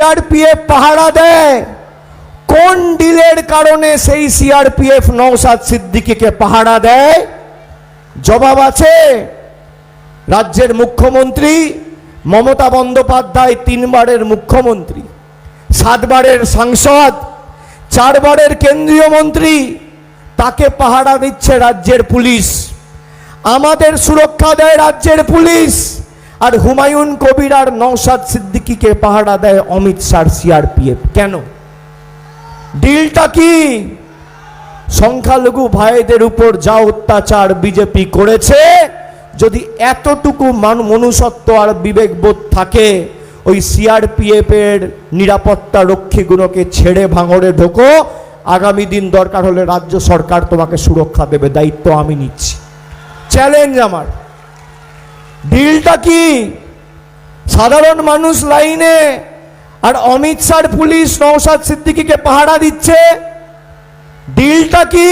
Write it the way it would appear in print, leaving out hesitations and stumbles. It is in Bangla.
সিআরপিএফ পাহারা দেয়? কোন ডিলের কারণে সেই সিআরপিএফ নওশাদ সিদ্দিকীকে পাহারা দেয়? জবাব আছে। রাজ্যের মুখ্যমন্ত্রী মমতা বন্দ্যোপাধ্যায় 3 বারের মুখ্যমন্ত্রী, 7 বারের সাংসদ, 4 বারের কেন্দ্রীয় মন্ত্রী, তাকে পাহারা দিচ্ছে রাজ্যের পুলিশ। আমাদের সুরক্ষা দেয় রাজ্যের পুলিশ, আর হুমায়ুন কবির আর নওশাদ সিদ্দিকীকে পাহারা দেয় অমিত শাহর সিআরপিএফ। কেন? ডিলটা কি? সংখ্যালঘু ভাইদের উপর যা অত্যাচার বিজেপি করেছে, যদি এতটুকু মনুষ্যত্ব আর বিবেকবোধ থাকে, ওই সিআরপিএফ এর নিরাপত্তা রক্ষীগুলোকে ছেড়ে ভাঙড়ে ঢোকো। আগামী দিন দরকার হলে রাজ্য সরকার তোমাকে সুরক্ষা দেবে, দায়িত্ব আমি নিচ্ছি। চ্যালেঞ্জ আমার। ডিলটা কি? সাধারণ মানুষ লাইনে, আর অমিত শাহর পুলিশ নওশাদ সিদ্দিকীকে পাহারা দিচ্ছে। ডিলটা কি?